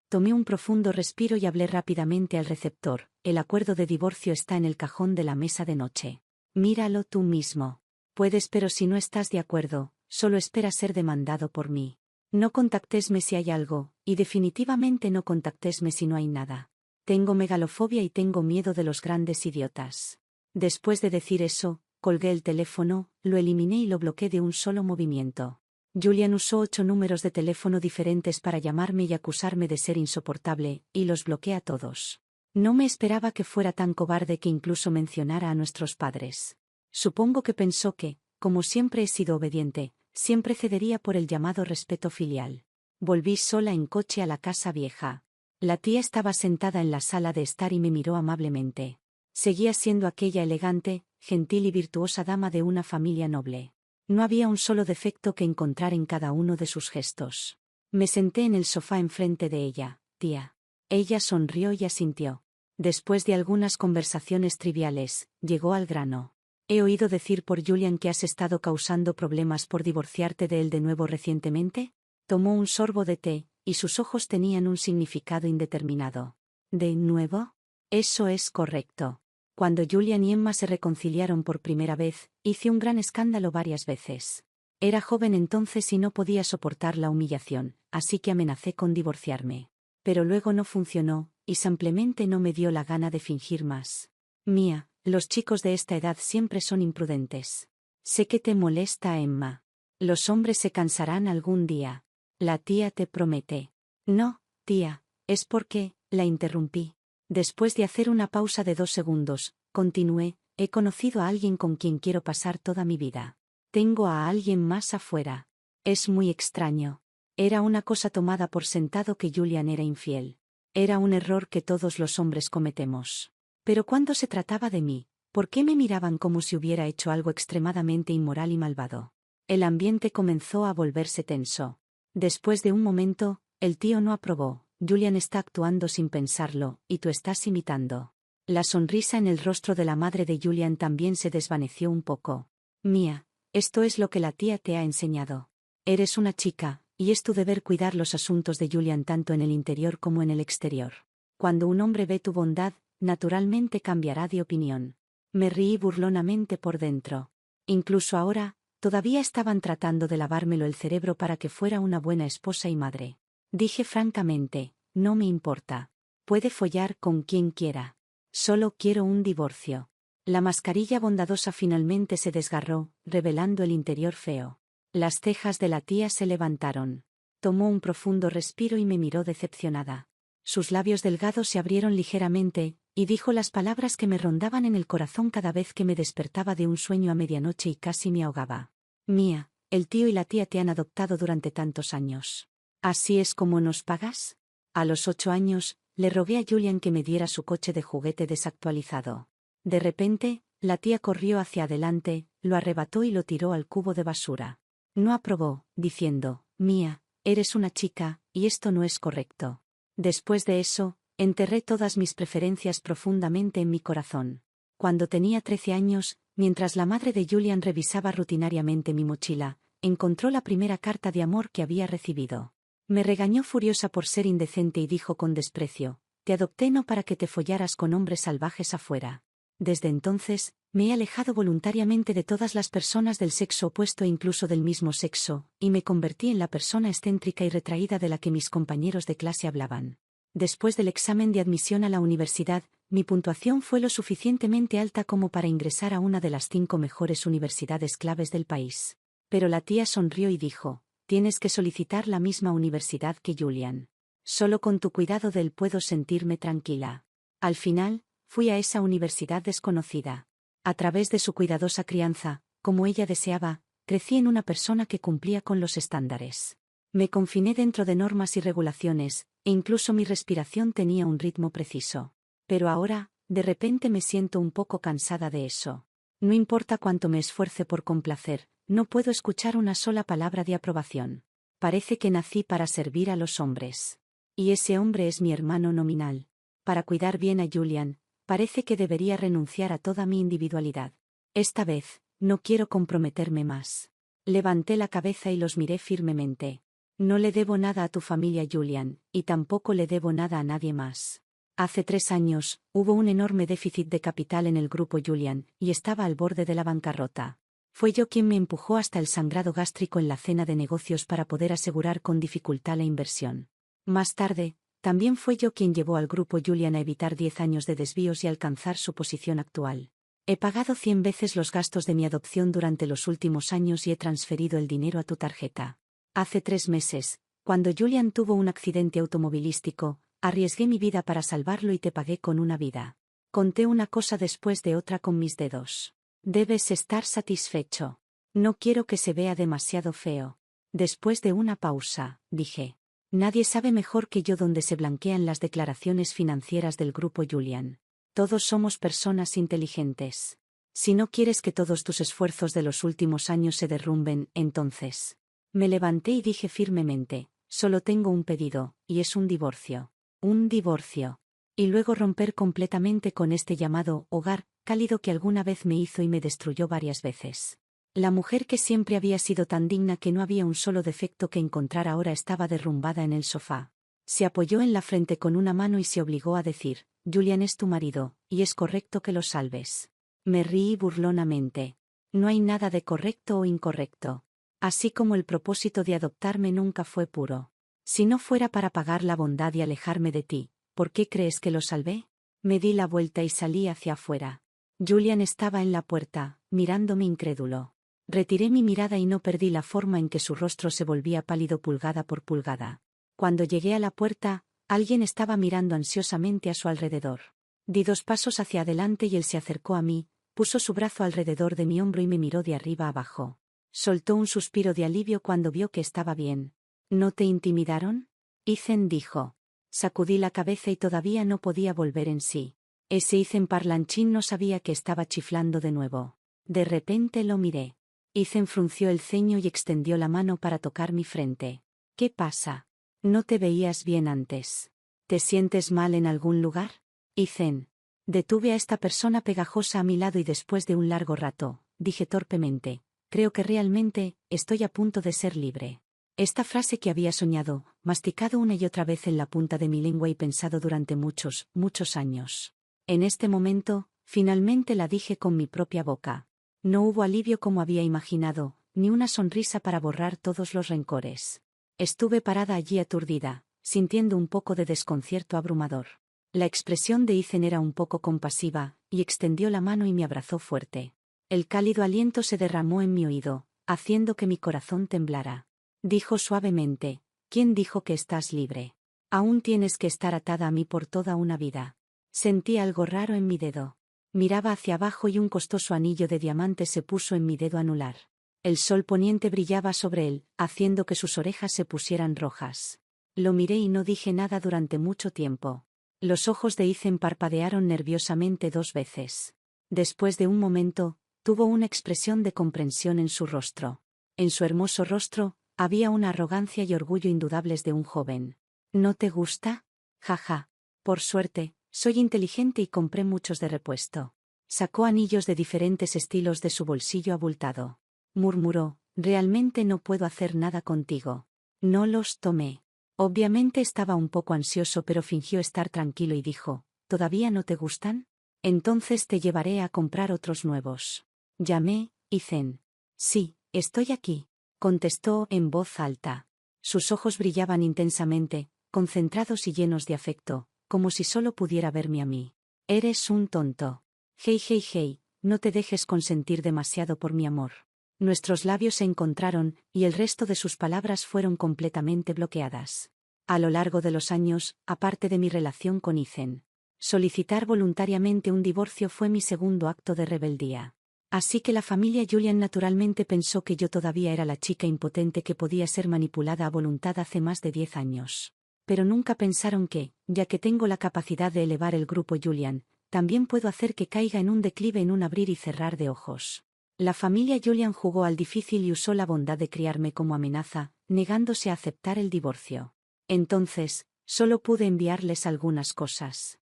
Tomé un profundo respiro y hablé rápidamente al receptor. El acuerdo de divorcio está en el cajón de la mesa de noche. Míralo tú mismo. Puedes, pero si no estás de acuerdo, solo espera ser demandado por mí. No contactesme si hay algo, y definitivamente no contactesme si no hay nada. Tengo megalofobia y tengo miedo de los grandes idiotas. Después de decir eso, colgué el teléfono, lo eliminé y lo bloqueé de un solo movimiento. Julian usó 8 números de teléfono diferentes para llamarme y acusarme de ser insoportable, y los bloqueé a todos. No me esperaba que fuera tan cobarde que incluso mencionara a nuestros padres. Supongo que pensó que, como siempre he sido obediente, siempre cedería por el llamado respeto filial. Volví sola en coche a la casa vieja. La tía estaba sentada en la sala de estar y me miró amablemente. Seguía siendo aquella elegante, gentil y virtuosa dama de una familia noble. No había un solo defecto que encontrar en cada uno de sus gestos. Me senté en el sofá enfrente de ella. Tía. Ella sonrió y asintió. Después de algunas conversaciones triviales, llegó al grano. He oído decir por Julian que has estado causando problemas por divorciarte de él de nuevo recientemente. Tomó un sorbo de té, y sus ojos tenían un significado indeterminado. ¿De nuevo? Eso es correcto. Cuando Julian y Emma se reconciliaron por primera vez, hice un gran escándalo varias veces. Era joven entonces y no podía soportar la humillación, así que amenacé con divorciarme. Pero luego no funcionó, y simplemente no me dio la gana de fingir más. Mía, los chicos de esta edad siempre son imprudentes. Sé que te molesta, Emma. Los hombres se cansarán algún día. La tía te promete. No, tía, es porque, la interrumpí. Después de hacer una pausa de 2 segundos, continué, he conocido a alguien con quien quiero pasar toda mi vida. Tengo a alguien más afuera. Es muy extraño. Era una cosa tomada por sentado que Julian era infiel. Era un error que todos los hombres cometemos. Pero cuando se trataba de mí, ¿por qué me miraban como si hubiera hecho algo extremadamente inmoral y malvado? El ambiente comenzó a volverse tenso. Después de un momento, el tío no aprobó. Julian está actuando sin pensarlo, y tú estás imitando. La sonrisa en el rostro de la madre de Julian también se desvaneció un poco. Mía, esto es lo que la tía te ha enseñado. Eres una chica, y es tu deber cuidar los asuntos de Julian tanto en el interior como en el exterior. Cuando un hombre ve tu bondad, naturalmente cambiará de opinión. Me reí burlonamente por dentro. Incluso ahora, todavía estaban tratando de lavármelo el cerebro para que fuera una buena esposa y madre. Dije francamente, no me importa. Puede follar con quien quiera. Solo quiero un divorcio. La mascarilla bondadosa finalmente se desgarró, revelando el interior feo. Las cejas de la tía se levantaron. Tomó un profundo respiro y me miró decepcionada. Sus labios delgados se abrieron ligeramente, y dijo las palabras que me rondaban en el corazón cada vez que me despertaba de un sueño a medianoche y casi me ahogaba. Mía, el tío y la tía te han adoptado durante tantos años. ¿Así es como nos pagas? A los 8 años, le rogué a Julian que me diera su coche de juguete desactualizado. De repente, la tía corrió hacia adelante, lo arrebató y lo tiró al cubo de basura. No aprobó, diciendo, Mía, eres una chica, y esto no es correcto. Después de eso, enterré todas mis preferencias profundamente en mi corazón. Cuando tenía 13 años, mientras la madre de Julian revisaba rutinariamente mi mochila, encontró la primera carta de amor que había recibido. Me regañó furiosa por ser indecente y dijo con desprecio, te adopté no para que te follaras con hombres salvajes afuera. Desde entonces, me he alejado voluntariamente de todas las personas del sexo opuesto e incluso del mismo sexo, y me convertí en la persona excéntrica y retraída de la que mis compañeros de clase hablaban. Después del examen de admisión a la universidad, mi puntuación fue lo suficientemente alta como para ingresar a una de las 5 mejores universidades claves del país. Pero la tía sonrió y dijo, tienes que solicitar la misma universidad que Julian. Solo con tu cuidado de él puedo sentirme tranquila. Al final, fui a esa universidad desconocida. A través de su cuidadosa crianza, como ella deseaba, crecí en una persona que cumplía con los estándares. Me confiné dentro de normas y regulaciones, e incluso mi respiración tenía un ritmo preciso. Pero ahora, de repente me siento un poco cansada de eso. No importa cuánto me esfuerce por complacer, no puedo escuchar una sola palabra de aprobación. Parece que nací para servir a los hombres. Y ese hombre es mi hermano nominal. Para cuidar bien a Julian, parece que debería renunciar a toda mi individualidad. Esta vez, no quiero comprometerme más. Levanté la cabeza y los miré firmemente. No le debo nada a tu familia, Julian, y tampoco le debo nada a nadie más. Hace 3 años, hubo un enorme déficit de capital en el grupo Julian, y estaba al borde de la bancarrota. Fue yo quien me empujó hasta el sangrado gástrico en la cena de negocios para poder asegurar con dificultad la inversión. Más tarde, también fue yo quien llevó al grupo Julian a evitar 10 años de desvíos y alcanzar su posición actual. He pagado 100 veces los gastos de mi adopción durante los últimos años y he transferido el dinero a tu tarjeta. Hace 3 meses, cuando Julian tuvo un accidente automovilístico, arriesgué mi vida para salvarlo y te pagué con una vida. Conté una cosa después de otra con mis dedos. Debes estar satisfecho. No quiero que se vea demasiado feo. Después de una pausa, dije. Nadie sabe mejor que yo dónde se blanquean las declaraciones financieras del grupo Julian. Todos somos personas inteligentes. Si no quieres que todos tus esfuerzos de los últimos años se derrumben, entonces. Me levanté y dije firmemente, solo tengo un pedido, y es un divorcio. Un divorcio. Y luego romper completamente con este llamado hogar cálido que alguna vez me hizo y me destruyó varias veces. La mujer que siempre había sido tan digna que no había un solo defecto que encontrar ahora estaba derrumbada en el sofá. Se apoyó en la frente con una mano y se obligó a decir, Julian es tu marido, y es correcto que lo salves. Me reí burlonamente. No hay nada de correcto o incorrecto. Así como el propósito de adoptarme nunca fue puro. Si no fuera para pagar la bondad y alejarme de ti, ¿por qué crees que lo salvé? Me di la vuelta y salí hacia afuera. Julian estaba en la puerta, mirándome incrédulo. Retiré mi mirada y no perdí la forma en que su rostro se volvía pálido pulgada por pulgada. Cuando llegué a la puerta, alguien estaba mirando ansiosamente a su alrededor. Di 2 pasos hacia adelante y él se acercó a mí, puso su brazo alrededor de mi hombro y me miró de arriba abajo. Soltó un suspiro de alivio cuando vio que estaba bien. ¿No te intimidaron? Ethan dijo. Sacudí la cabeza y todavía no podía volver en sí. Ese Ethan parlanchín no sabía que estaba chiflando de nuevo. De repente lo miré. Ethan frunció el ceño y extendió la mano para tocar mi frente. ¿Qué pasa? No te veías bien antes. ¿Te sientes mal en algún lugar? Ethan. Detuve a esta persona pegajosa a mi lado y después de un largo rato, dije torpemente, creo que realmente, estoy a punto de ser libre. Esta frase que había soñado, masticado una y otra vez en la punta de mi lengua y pensado durante muchos, muchos años. En este momento, finalmente la dije con mi propia boca. No hubo alivio como había imaginado, ni una sonrisa para borrar todos los rencores. Estuve parada allí aturdida, sintiendo un poco de desconcierto abrumador. La expresión de Ethan era un poco compasiva, y extendió la mano y me abrazó fuerte. El cálido aliento se derramó en mi oído, haciendo que mi corazón temblara. Dijo suavemente, ¿quién dijo que estás libre? Aún tienes que estar atada a mí por toda una vida. Sentí algo raro en mi dedo. Miraba hacia abajo y un costoso anillo de diamante se puso en mi dedo anular. El sol poniente brillaba sobre él, haciendo que sus orejas se pusieran rojas. Lo miré y no dije nada durante mucho tiempo. Los ojos de Ethan parpadearon nerviosamente 2 veces. Después de un momento, tuvo una expresión de comprensión en su rostro. En su hermoso rostro, había una arrogancia y orgullo indudables de un joven. ¿No te gusta? Jaja. Por suerte, soy inteligente y compré muchos de repuesto. Sacó anillos de diferentes estilos de su bolsillo abultado. Murmuró, realmente no puedo hacer nada contigo. No los tomé. Obviamente estaba un poco ansioso pero fingió estar tranquilo y dijo, ¿todavía no te gustan? Entonces te llevaré a comprar otros nuevos. Llamé, Ethan. Sí, estoy aquí, contestó en voz alta. Sus ojos brillaban intensamente, concentrados y llenos de afecto, como si solo pudiera verme a mí. Eres un tonto. Hey, hey, hey, no te dejes consentir demasiado por mi amor. Nuestros labios se encontraron, y el resto de sus palabras fueron completamente bloqueadas. A lo largo de los años, aparte de mi relación con Ethan, solicitar voluntariamente un divorcio fue mi segundo acto de rebeldía. Así que la familia Julian naturalmente pensó que yo todavía era la chica impotente que podía ser manipulada a voluntad hace más de 10 años. Pero nunca pensaron que, ya que tengo la capacidad de elevar el grupo Julian, también puedo hacer que caiga en un declive en un abrir y cerrar de ojos. La familia Julian jugó al difícil y usó la bondad de criarme como amenaza, negándose a aceptar el divorcio. Entonces, solo pude enviarles algunas cosas.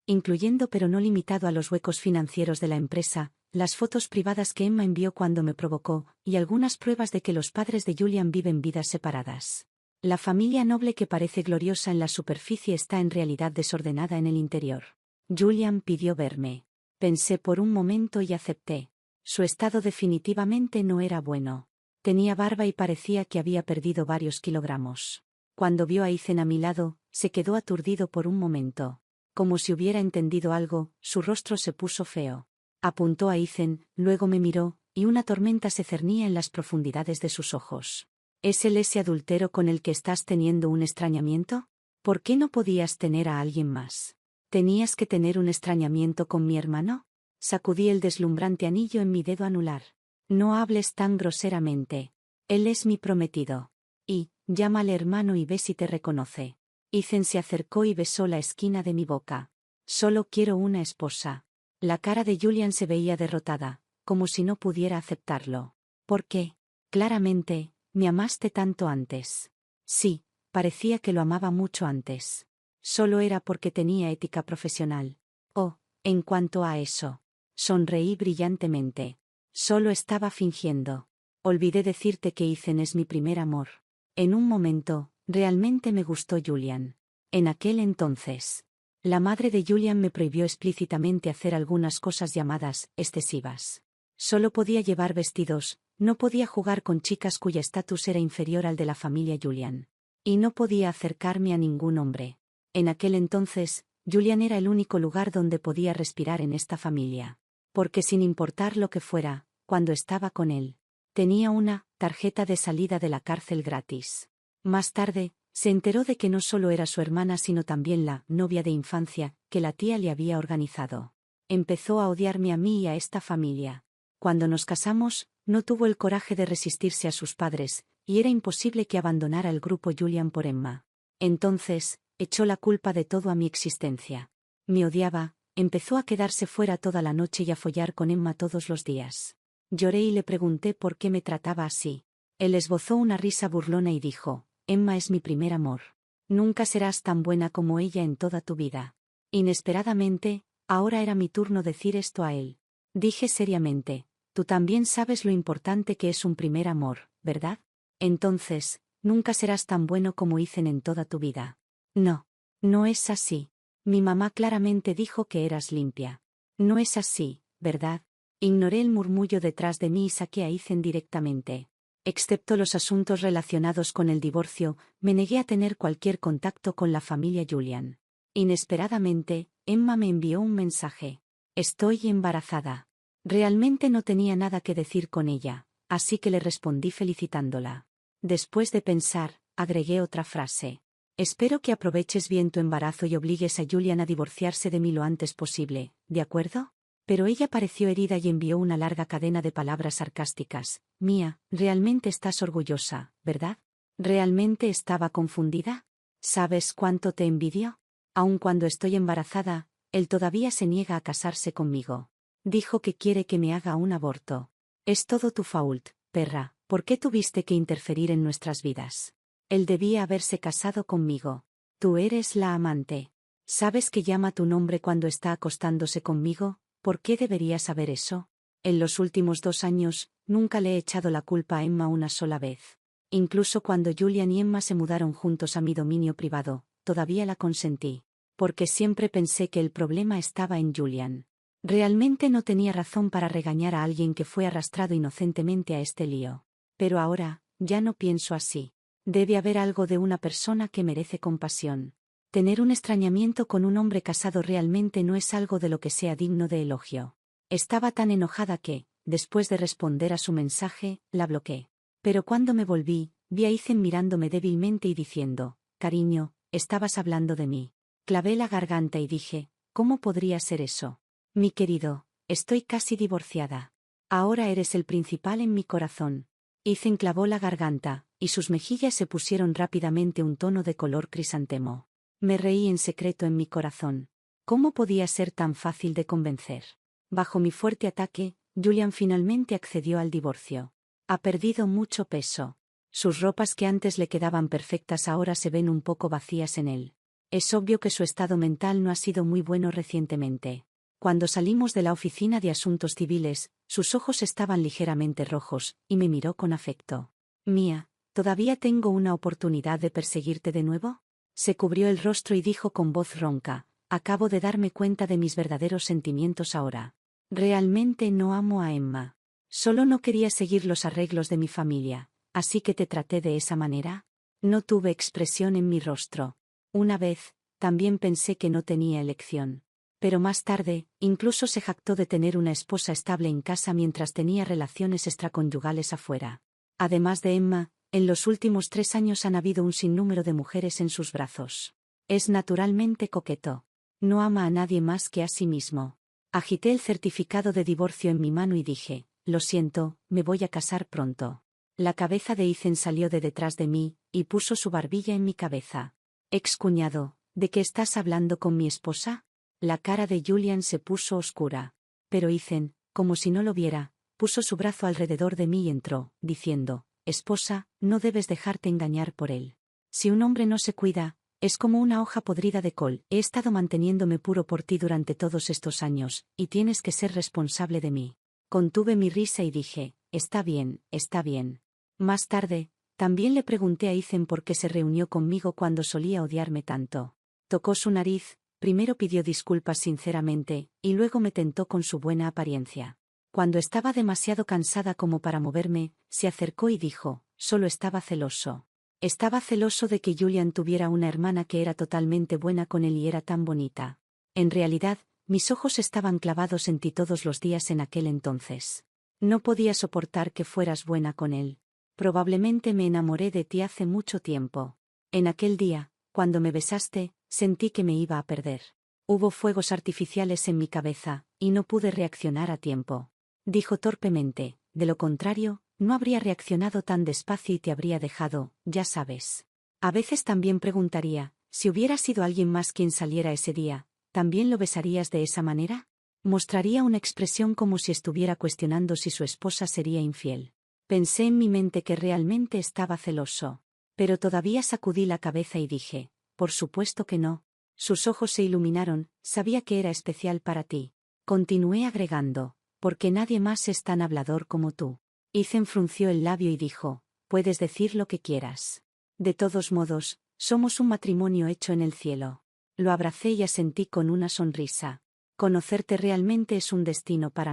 Incluyendo pero no limitado a los huecos financieros de la empresa, las fotos privadas que Emma envió cuando me provocó, y algunas pruebas de que los padres de Julian viven vidas separadas. La familia noble que parece gloriosa en la superficie está en realidad desordenada en el interior. Julian pidió verme. Pensé por un momento y acepté. Su estado definitivamente no era bueno. Tenía barba y parecía que había perdido varios kilogramos. Cuando vio a Ethan a mi lado, se quedó aturdido por un momento. Como si hubiera entendido algo, su rostro se puso feo. Apuntó a Ethan, luego me miró, y una tormenta se cernía en las profundidades de sus ojos. ¿Es él ese adúltero con el que estás teniendo un extrañamiento? ¿Por qué no podías tener a alguien más? ¿Tenías que tener un extrañamiento con mi hermano? Sacudí el deslumbrante anillo en mi dedo anular. No hables tan groseramente. Él es mi prometido. Y, Llámale hermano y ve si te reconoce. Ethan se acercó y besó la esquina de mi boca. Solo quiero una esposa. La cara de Julian se veía derrotada, como si no pudiera aceptarlo. ¿Por qué? Claramente, me amaste tanto antes. Sí, parecía que lo amaba mucho antes. Solo era porque tenía ética profesional. Oh, en cuanto a eso. Sonreí brillantemente. Solo estaba fingiendo. Olvidé decirte que Ethan es mi primer amor. En un momento, realmente me gustó Julian. En aquel entonces. La madre de Julian me prohibió explícitamente hacer algunas cosas llamadas excesivas. Solo podía llevar vestidos, no podía jugar con chicas cuya estatus era inferior al de la familia Julian. Y no podía acercarme a ningún hombre. En aquel entonces, Julian era el único lugar donde podía respirar en esta familia. Porque sin importar lo que fuera, cuando estaba con él, tenía una tarjeta de salida de la cárcel gratis. Más tarde, se enteró de que no solo era su hermana sino también la novia de infancia que la tía le había organizado. Empezó a odiarme a mí y a esta familia. Cuando nos casamos, no tuvo el coraje de resistirse a sus padres, y era imposible que abandonara el grupo Julian por Emma. Entonces, echó la culpa de todo a mi existencia. Me odiaba, empezó a quedarse fuera toda la noche y a follar con Emma todos los días. Lloré y le pregunté por qué me trataba así. Él esbozó una risa burlona y dijo: Emma es mi primer amor. Nunca serás tan buena como ella en toda tu vida. Inesperadamente, ahora era mi turno decir esto a él. Dije seriamente: tú también sabes lo importante que es un primer amor, ¿verdad? Entonces, nunca serás tan bueno como Ethan en toda tu vida. No. No es así. Mi mamá claramente dijo que eras limpia. No es así, ¿verdad? Ignoré el murmullo detrás de mí y saqué a Ethan directamente. Excepto los asuntos relacionados con el divorcio, me negué a tener cualquier contacto con la familia Julian. Inesperadamente, Emma me envió un mensaje. Estoy embarazada. Realmente no tenía nada que decir con ella, así que le respondí felicitándola. Después de pensar, agregué otra frase. Espero que aproveches bien tu embarazo y obligues a Julian a divorciarse de mí lo antes posible, ¿de acuerdo? Pero ella pareció herida y envió una larga cadena de palabras sarcásticas. Mía, realmente estás orgullosa, ¿verdad? ¿Realmente estaba confundida? ¿Sabes cuánto te envidio? Aun cuando estoy embarazada, él todavía se niega a casarse conmigo. Dijo que quiere que me haga un aborto. Es todo tu fault, perra, ¿por qué tuviste que interferir en nuestras vidas? Él debía haberse casado conmigo. Tú eres la amante. ¿Sabes que llama tu nombre cuando está acostándose conmigo? ¿Por qué debería saber eso? En los últimos 2 años, nunca le he echado la culpa a Emma una sola vez. Incluso cuando Julian y Emma se mudaron juntos a mi dominio privado, todavía la consentí. Porque siempre pensé que el problema estaba en Julian. Realmente no tenía razón para regañar a alguien que fue arrastrado inocentemente a este lío. Pero ahora, ya no pienso así. Debe haber algo de una persona que merece compasión. Tener un extrañamiento con un hombre casado realmente no es algo de lo que sea digno de elogio. Estaba tan enojada que, después de responder a su mensaje, la bloqueé. Pero cuando me volví, vi a Ethan mirándome débilmente y diciendo: cariño, estabas hablando de mí. Clavé la garganta y dije: ¿cómo podría ser eso? Mi querido, estoy casi divorciada. Ahora eres el principal en mi corazón. Ethan clavó la garganta, y sus mejillas se pusieron rápidamente un tono de color crisantemo. Me reí en secreto en mi corazón. ¿Cómo podía ser tan fácil de convencer? Bajo mi fuerte ataque, Julian finalmente accedió al divorcio. Ha perdido mucho peso. Sus ropas que antes le quedaban perfectas ahora se ven un poco vacías en él. Es obvio que su estado mental no ha sido muy bueno recientemente. Cuando salimos de la oficina de asuntos civiles, sus ojos estaban ligeramente rojos, y me miró con afecto. Mía, ¿todavía tengo una oportunidad de perseguirte de nuevo? Se cubrió el rostro y dijo con voz ronca: acabo de darme cuenta de mis verdaderos sentimientos ahora. Realmente no amo a Emma. Solo no quería seguir los arreglos de mi familia, así que te traté de esa manera. No tuve expresión en mi rostro. Una vez, también pensé que no tenía elección. Pero más tarde, incluso se jactó de tener una esposa estable en casa mientras tenía relaciones extraconyugales afuera. Además de Emma, en los últimos 3 años han habido un sinnúmero de mujeres en sus brazos. Es naturalmente coqueto. No ama a nadie más que a sí mismo. Agité el certificado de divorcio en mi mano y dije: lo siento, me voy a casar pronto. La cabeza de Ethan salió de detrás de mí, y puso su barbilla en mi cabeza. Excuñado, ¿de qué estás hablando con mi esposa? La cara de Julian se puso oscura. Pero Ethan, como si no lo viera, puso su brazo alrededor de mí y entró, diciendo, esposa, no debes dejarte engañar por él. Si un hombre no se cuida, es como una hoja podrida de col. He estado manteniéndome puro por ti durante todos estos años, y tienes que ser responsable de mí. Contuve mi risa y dije, está bien, está bien. Más tarde, también le pregunté a Ethan por qué se reunió conmigo cuando solía odiarme tanto. Tocó su nariz, primero pidió disculpas sinceramente, y luego me tentó con su buena apariencia. Cuando estaba demasiado cansada como para moverme, se acercó y dijo, solo estaba celoso. Estaba celoso de que Julian tuviera una hermana que era totalmente buena con él y era tan bonita. En realidad, mis ojos estaban clavados en ti todos los días en aquel entonces. No podía soportar que fueras buena con él. Probablemente me enamoré de ti hace mucho tiempo. En aquel día, cuando me besaste, sentí que me iba a perder. Hubo fuegos artificiales en mi cabeza, y no pude reaccionar a tiempo. Dijo torpemente, de lo contrario, no habría reaccionado tan despacio y te habría dejado, ya sabes. A veces también preguntaría, si hubiera sido alguien más quien saliera ese día, ¿también lo besarías de esa manera? Mostraría una expresión como si estuviera cuestionando si su esposa sería infiel. Pensé en mi mente que realmente estaba celoso. Pero todavía sacudí la cabeza y dije, por supuesto que no. Sus ojos se iluminaron, sabía que era especial para ti. Continué agregando, porque nadie más es tan hablador como tú. Ethan frunció el labio y dijo, puedes decir lo que quieras. De todos modos, somos un matrimonio hecho en el cielo. Lo abracé y asentí con una sonrisa. Conocerte realmente es un destino para mí.